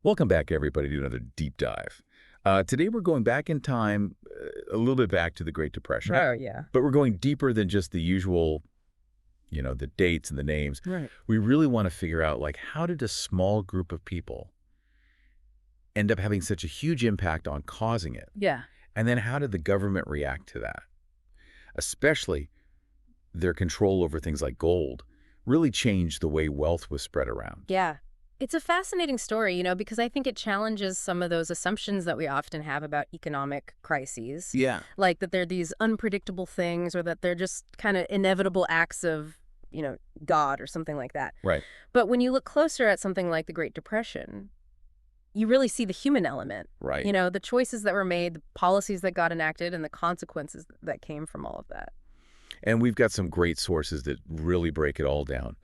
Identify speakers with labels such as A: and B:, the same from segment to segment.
A: Welcome back, everybody, to another deep dive. Today we're going back in time, a little bit back to the Great Depression.
B: Oh, yeah.
A: But we're going deeper than just the usual, the dates and the names.
B: Right.
A: We really want to figure out, like, how did a small group of people end up having such a huge impact on causing it?
B: Yeah.
A: And then how did the government react to that? Especially their control over things like gold really changed the way wealth was spread around.
B: Yeah. It's a fascinating story, because I think it challenges some of those assumptions that we often have about economic crises.
A: Yeah.
B: Like that they're these unpredictable things or that they're just kind of inevitable acts of, God or something like that.
A: Right.
B: But when you look closer at something like the Great Depression, you really see the human element.
A: Right.
B: The choices that were made, the policies that got enacted, and the consequences that came from all of that.
A: And we've got some great sources that really break it all down,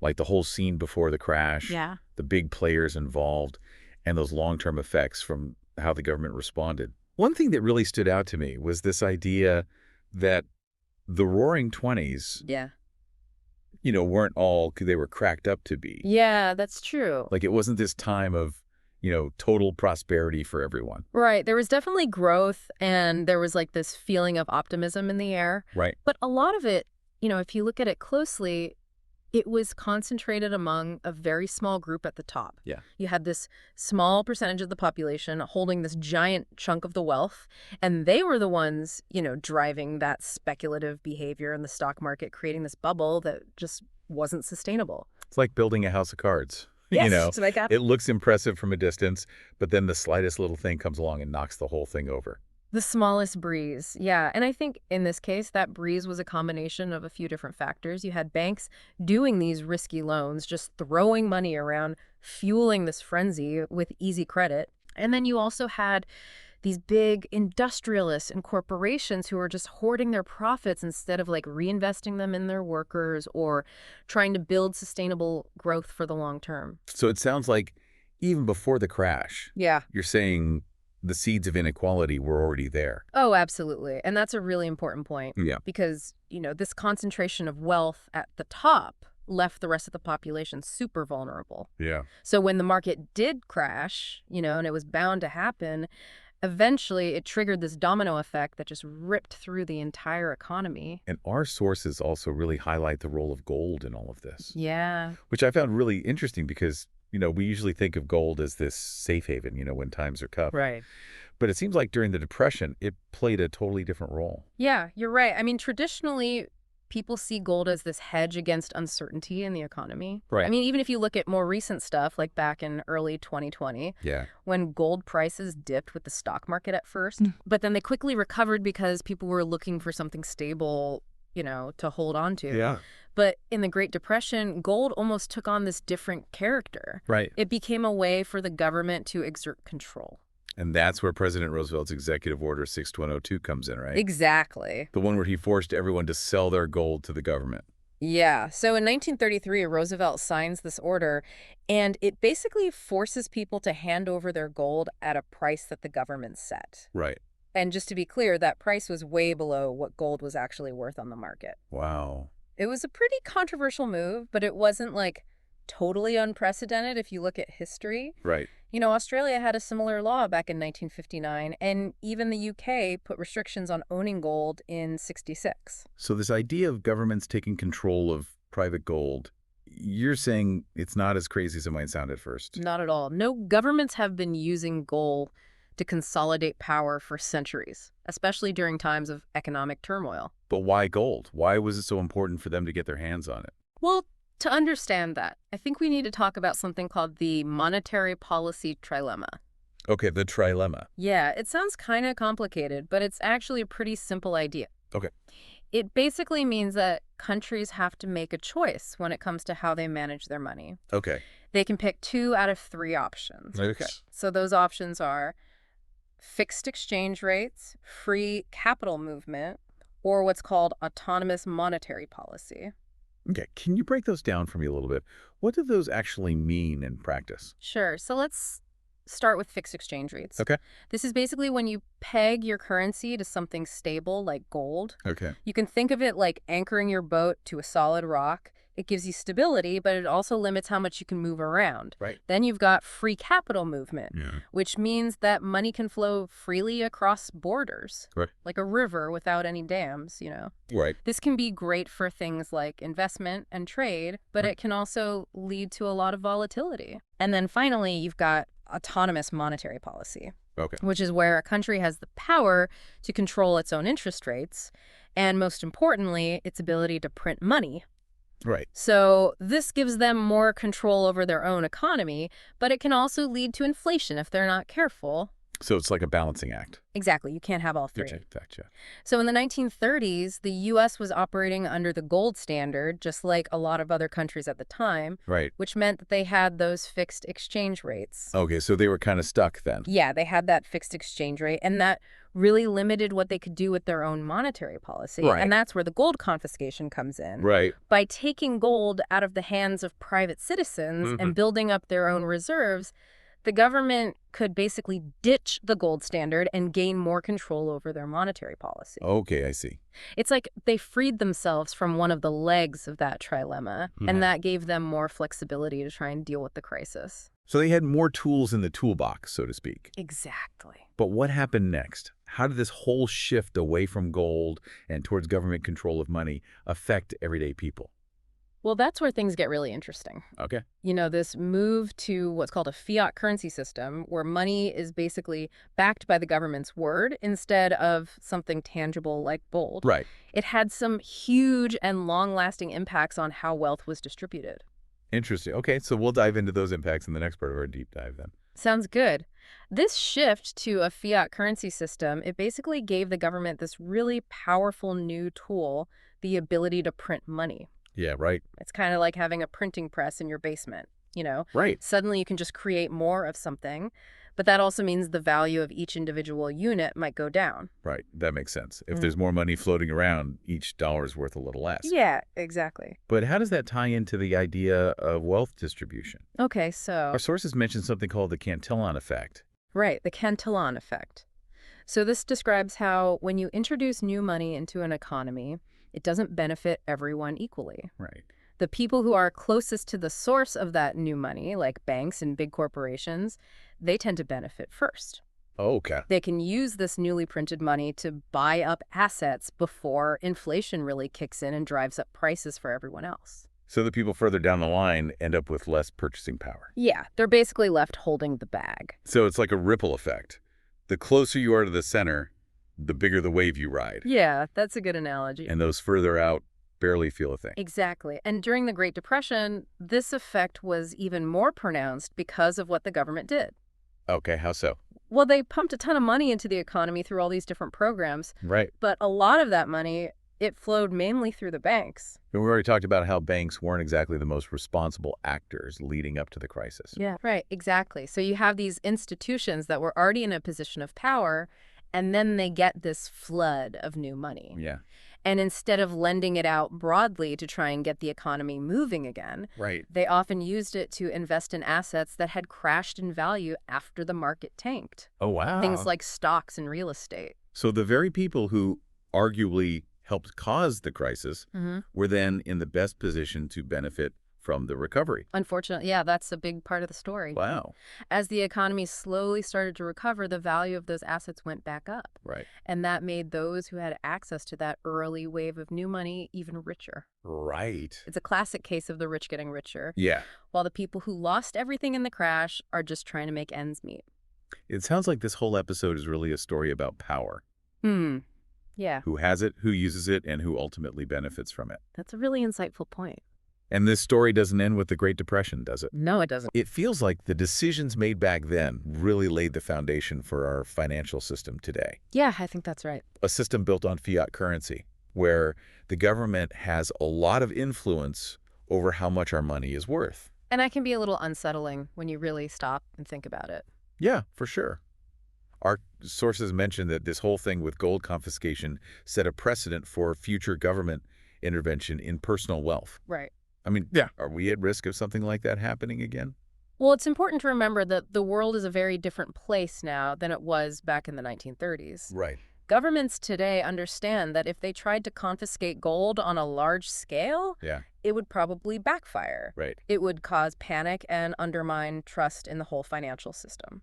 A: like the whole scene before the crash,
B: Yeah.
A: the big players involved, and those long-term effects from how the government responded. One thing that really stood out to me was this idea that the Roaring '20s,
B: Yeah.
A: weren't all they were cracked up to be.
B: Yeah, that's true.
A: Like, it wasn't this time of, total prosperity for everyone.
B: Right. There was definitely growth and there was like this feeling of optimism in the air.
A: Right.
B: But a lot of it, if you look at it closely, it was concentrated among a very small group at the top.
A: Yeah.
B: You had this small percentage of the population holding this giant chunk of the wealth, and they were the ones, driving that speculative behavior in the stock market, creating this bubble that just wasn't sustainable.
A: It's like building a house of cards.
B: Yes, so
A: It looks impressive from a distance, but then the slightest little thing comes along and knocks the whole thing over.
B: The smallest breeze, yeah. And I think in this case, that breeze was a combination of a few different factors. You had banks doing these risky loans, just throwing money around, fueling this frenzy with easy credit. And then you also had these big industrialists and corporations who are just hoarding their profits instead of like reinvesting them in their workers or trying to build sustainable growth for the long term.
A: So it sounds like even before the crash,
B: Yeah.
A: you're saying the seeds of inequality were already there.
B: Oh, absolutely. And that's a really important point.
A: Yeah.
B: Because, this concentration of wealth at the top left the rest of the population super vulnerable.
A: Yeah.
B: So when the market did crash, and it was bound to happen, eventually it triggered this domino effect that just ripped through the entire economy.
A: And our sources also really highlight the role of gold in all of this,
B: Yeah.
A: which I found really interesting because, we usually think of gold as this safe haven, when times are tough.
B: Right.
A: But it seems like during the Depression, it played a totally different role.
B: Yeah, you're right. I mean, traditionally, people see gold as this hedge against uncertainty in the economy.
A: Right.
B: I mean, even if you look at more recent stuff, like back in early 2020,
A: Yeah.
B: when gold prices dipped with the stock market at first, but then they quickly recovered because people were looking for something stable, to hold on to.
A: Yeah.
B: But in the Great Depression, gold almost took on this different character.
A: Right.
B: It became a way for the government to exert control.
A: And that's where President Roosevelt's Executive Order 6102 comes in, right?
B: Exactly.
A: The one where he forced everyone to sell their gold to the government.
B: Yeah. So in 1933, Roosevelt signs this order, and it basically forces people to hand over their gold at a price that the government set.
A: Right.
B: And just to be clear, that price was way below what gold was actually worth on the market.
A: Wow.
B: It was a pretty controversial move, but it wasn't like totally unprecedented if you look at history.
A: Right.
B: Australia had a similar law back in 1959, and even the UK put restrictions on owning gold in '66.
A: So this idea of governments taking control of private gold, you're saying it's not as crazy as it might sound at first.
B: Not at all. No, governments have been using gold to consolidate power for centuries, especially during times of economic turmoil.
A: But why gold? Why was it so important for them to get their hands on it?
B: Well, to understand that, I think we need to talk about something called the monetary policy trilemma.
A: Okay, the trilemma.
B: Yeah, it sounds kind of complicated, but it's actually a pretty simple idea.
A: Okay.
B: It basically means that countries have to make a choice when it comes to how they manage their money.
A: Okay.
B: They can pick 2 out of 3 options.
A: Okay.
B: So those options are fixed exchange rates, free capital movement, or what's called autonomous monetary policy.
A: Okay, can you break those down for me a little bit? What do those actually mean in practice?
B: Sure. So let's start with fixed exchange rates.
A: Okay.
B: This is basically when you peg your currency to something stable like gold.
A: Okay.
B: You can think of it like anchoring your boat to a solid rock, It gives you stability, but it also limits how much you can move around.
A: Right.
B: Then you've got free capital movement,
A: Yeah.
B: which means that money can flow freely across borders,
A: Right.
B: like a river without any dams,
A: Right.
B: This can be great for things like investment and trade, but
A: Right.
B: it can also lead to a lot of volatility. And then finally, you've got autonomous monetary policy,
A: Okay.
B: which is where a country has the power to control its own interest rates and, most importantly, its ability to print money.
A: Right.
B: So this gives them more control over their own economy, but it can also lead to inflation if they're not careful.
A: So it's like a balancing act.
B: Exactly. You can't have all three.
A: Gotcha.
B: So in the 1930s, the U.S. was operating under the gold standard, just like a lot of other countries at the time,
A: Right.
B: which meant that they had those fixed exchange rates.
A: Okay, so they were kind of stuck then.
B: Yeah, they had that fixed exchange rate, and that really limited what they could do with their own monetary policy.
A: Right.
B: And that's where the gold confiscation comes in.
A: Right.
B: By taking gold out of the hands of private citizens and building up their own reserves, the government could basically ditch the gold standard and gain more control over their monetary policy.
A: Okay, I see.
B: It's like they freed themselves from one of the legs of that trilemma, and that gave them more flexibility to try and deal with the crisis.
A: So they had more tools in the toolbox, so to speak.
B: Exactly.
A: But what happened next? How did this whole shift away from gold and towards government control of money affect everyday people?
B: Well, that's where things get really interesting.
A: Okay.
B: This move to what's called a fiat currency system, where money is basically backed by the government's word instead of something tangible like gold.
A: Right.
B: It had some huge and long-lasting impacts on how wealth was distributed.
A: Interesting. Okay, so we'll dive into those impacts in the next part of our deep dive then.
B: Sounds good. This shift to a fiat currency system, it basically gave the government this really powerful new tool, the ability to print money.
A: Yeah, right.
B: It's kind of like having a printing press in your basement,
A: Right.
B: Suddenly you can just create more of something, but that also means the value of each individual unit might go down.
A: Right. That makes sense. If there's more money floating around, each dollar is worth a little less.
B: Yeah, exactly.
A: But how does that tie into the idea of wealth distribution?
B: Okay, so,
A: Our sources mention something called the Cantillon effect.
B: right, the Cantillon effect. So this describes how when you introduce new money into an economy, it doesn't benefit everyone equally.
A: Right.
B: The people who are closest to the source of that new money, like banks and big corporations, they tend to benefit first.
A: Okay.
B: They can use this newly printed money to buy up assets before inflation really kicks in and drives up prices for everyone else.
A: So the people further down the line end up with less purchasing power.
B: Yeah, they're basically left holding the bag.
A: So it's like a ripple effect. The closer you are to the center, the bigger the wave you ride.
B: Yeah, that's a good analogy.
A: And those further out barely feel a thing.
B: Exactly. And during the Great Depression, this effect was even more pronounced because of what the government did.
A: Okay, how so?
B: Well, they pumped a ton of money into the economy through all these different programs,
A: Right.
B: but a lot of that money, it flowed mainly through the banks.
A: And we already talked about how banks weren't exactly the most responsible actors leading up to the crisis.
B: Yeah. Right, exactly. So you have these institutions that were already in a position of power, and then they get this flood of new money.
A: Yeah.
B: And instead of lending it out broadly to try and get the economy moving again,
A: Right.
B: they often used it to invest in assets that had crashed in value after the market tanked.
A: Oh, wow.
B: Things like stocks and real estate.
A: So the very people who arguably helped cause the crisis were then in the best position to benefit from the recovery.
B: Unfortunately, yeah, that's a big part of the story.
A: Wow.
B: As the economy slowly started to recover, the value of those assets went back up.
A: Right.
B: And that made those who had access to that early wave of new money even richer.
A: Right.
B: It's a classic case of the rich getting richer,
A: Yeah.
B: while the people who lost everything in the crash are just trying to make ends meet.
A: It sounds like this whole episode is really a story about power.
B: Yeah,
A: Who has it, who uses it, and who ultimately benefits from it.
B: that's a really insightful point.
A: And this story doesn't end with the Great Depression, does it?
B: No, it doesn't.
A: It feels like the decisions made back then really laid the foundation for our financial system today.
B: Yeah, I think that's right.
A: A system built on fiat currency, where the government has a lot of influence over how much our money is worth.
B: And that can be a little unsettling when you really stop and think about it.
A: Yeah, for sure. Our sources mention that this whole thing with gold confiscation set a precedent for future government intervention in personal wealth.
B: Right.
A: I mean, yeah, are we at risk of something like that happening again?
B: Well, it's important to remember that the world is a very different place now than it was back in the 1930s.
A: Right.
B: Governments today understand that if they tried to confiscate gold on a large scale,
A: Yeah,
B: it would probably backfire.
A: right.
B: It would cause panic and undermine trust in the whole financial system.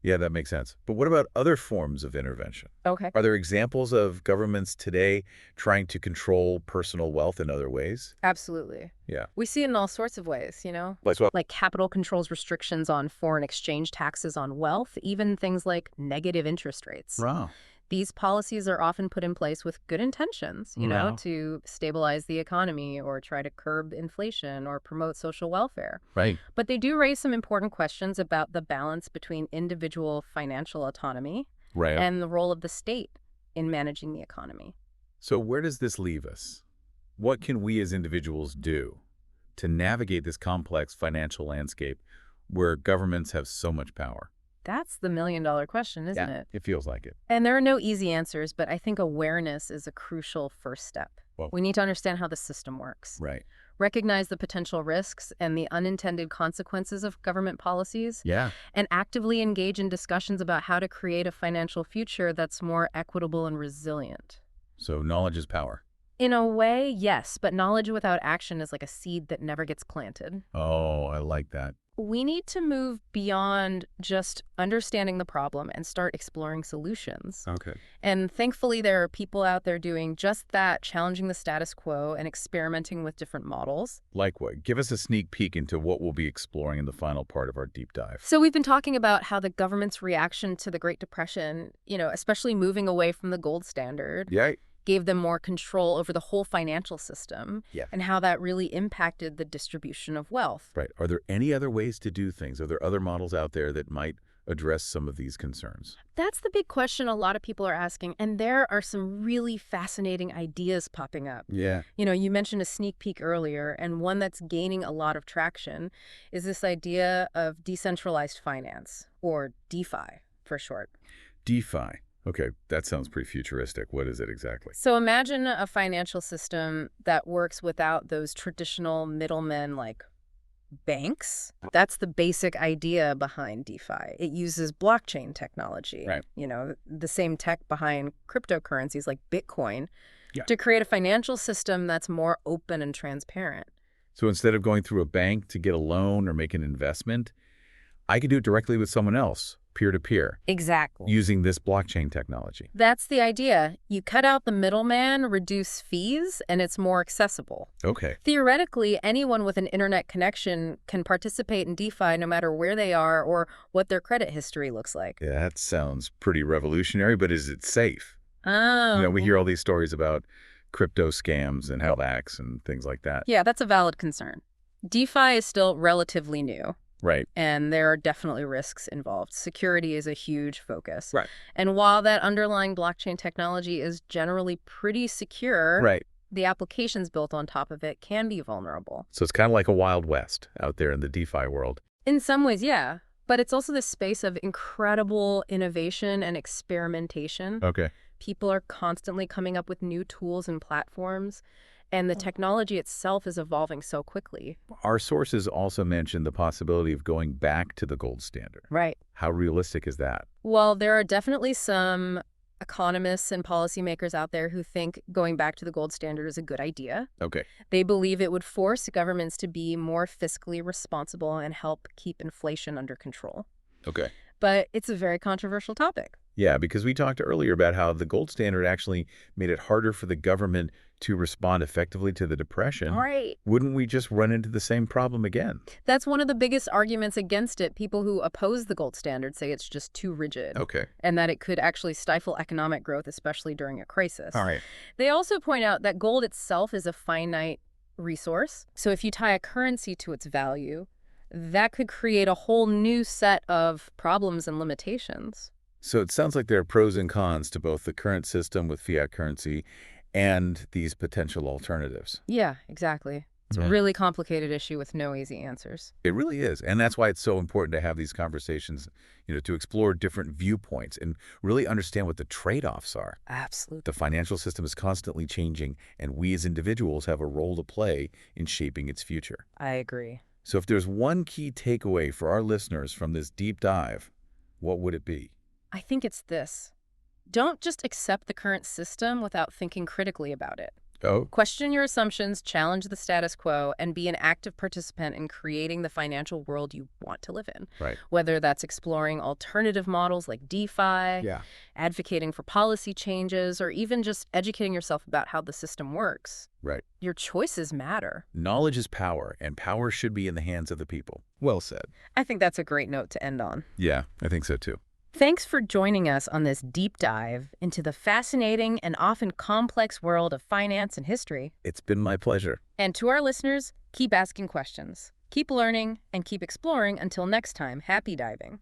A: Yeah, that makes sense. But what about other forms of intervention?
B: Okay.
A: Are there examples of governments today trying to control personal wealth in other ways?
B: Absolutely.
A: Yeah.
B: We see it in all sorts of ways,
A: Like what?
B: like capital controls restrictions on foreign exchange taxes on wealth, even things like negative interest rates.
A: Wow.
B: These policies are often put in place with good intentions,
A: Wow.
B: to stabilize the economy or try to curb inflation or promote social welfare.
A: Right.
B: But they do raise some important questions about the balance between individual financial autonomy
A: Right.
B: and the role of the state in managing the economy.
A: So where does this leave us? What can we as individuals do to navigate this complex financial landscape where governments have so much power?
B: That's the million-dollar question, isn't
A: Yeah,
B: it?
A: it feels like it.
B: And there are no easy answers, but I think awareness is a crucial first step.
A: Well,
B: We need to understand how the system works,
A: right.
B: recognize the potential risks and the unintended consequences of government policies,
A: Yeah.
B: and actively engage in discussions about how to create a financial future that's more equitable and resilient.
A: So knowledge is power.
B: In a way, yes, but knowledge without action is like a seed that never gets planted.
A: Oh, I like that.
B: We need to move beyond just understanding the problem and start exploring solutions.
A: Okay.
B: And thankfully, there are people out there doing just that, challenging the status quo and experimenting with different models.
A: Like what? Give us a sneak peek into what we'll be exploring in the final part of our deep dive.
B: So we've been talking about how the government's reaction to the Great Depression, especially moving away from the gold standard,
A: Yeah.
B: gave them more control over the whole financial system,
A: Yeah.
B: and how that really impacted the distribution of wealth.
A: Right. Are there any other ways to do things? Are there other models out there that might address some of these concerns?
B: That's the big question a lot of people are asking, and there are some really fascinating ideas popping up.
A: Yeah.
B: You mentioned a sneak peek earlier, and one that's gaining a lot of traction is this idea of decentralized finance, or DeFi for short.
A: DeFi. Okay, that sounds pretty futuristic. What is it exactly?
B: So imagine a financial system that works without those traditional middlemen like banks. That's the basic idea behind DeFi. It uses blockchain technology,
A: Right.
B: The same tech behind cryptocurrencies like Bitcoin,
A: Yeah.
B: to create a financial system that's more open and transparent.
A: So instead of going through a bank to get a loan or make an investment, I could do it directly with someone else, peer-to-peer,
B: Exactly.
A: using this blockchain technology.
B: That's the idea. You cut out the middleman, reduce fees, and it's more accessible.
A: Okay.
B: Theoretically, anyone with an internet connection can participate in DeFi no matter where they are or what their credit history looks like.
A: Yeah, that sounds pretty revolutionary, but is it safe?
B: Oh.
A: We hear all these stories about crypto scams and hacks and things like that.
B: Yeah, that's a valid concern. DeFi is still relatively new,
A: Right.
B: and there are definitely risks involved. Security is a huge focus.
A: Right.
B: And while that underlying blockchain technology is generally pretty secure,
A: Right.
B: the applications built on top of it can be vulnerable.
A: So it's kind of like a Wild West out there in the DeFi world.
B: In some ways, yeah. But it's also this space of incredible innovation and experimentation.
A: Okay.
B: People are constantly coming up with new tools and platforms, and the technology itself is evolving so quickly.
A: Our sources also mentioned the possibility of going back to the gold standard.
B: Right.
A: How realistic is that?
B: Well, there are definitely some economists and policymakers out there who think going back to the gold standard is a good idea.
A: Okay.
B: They believe it would force governments to be more fiscally responsible and help keep inflation under control.
A: Okay.
B: But it's a very controversial topic.
A: Yeah, because we talked earlier about how the gold standard actually made it harder for the government to respond effectively to the Depression.
B: Right.
A: Wouldn't we just run into the same problem again?
B: That's one of the biggest arguments against it. People who oppose the gold standard say it's just too rigid.
A: Okay.
B: And that it could actually stifle economic growth, especially during a crisis.
A: All right.
B: They also point out that gold itself is a finite resource. So if you tie a currency to its value, that could create a whole new set of problems and limitations.
A: So it sounds like there are pros and cons to both the current system with fiat currency and these potential alternatives.
B: Yeah, exactly. It's a really complicated issue with no easy answers.
A: It really is. And that's why it's so important to have these conversations, to explore different viewpoints and really understand what the trade-offs are.
B: Absolutely.
A: The financial system is constantly changing, and we as individuals have a role to play in shaping its future.
B: I agree.
A: So if there's one key takeaway for our listeners from this deep dive, what would it be?
B: I think it's this. Don't just accept the current system without thinking critically about it.
A: Oh,
B: Question your assumptions, challenge the status quo, and be an active participant in creating the financial world you want to live in.
A: right.
B: Whether that's exploring alternative models like DeFi,
A: Yeah.
B: advocating for policy changes, or even just educating yourself about how the system works.
A: Right.
B: Your choices matter.
A: Knowledge is power, and power should be in the hands of the people. Well said.
B: I think that's a great note to end on.
A: Yeah, I think so too.
B: Thanks for joining us on this deep dive into the fascinating and often complex world of finance and history.
A: It's been my pleasure.
B: And to our listeners, keep asking questions, keep learning, and keep exploring. Until next time, happy diving.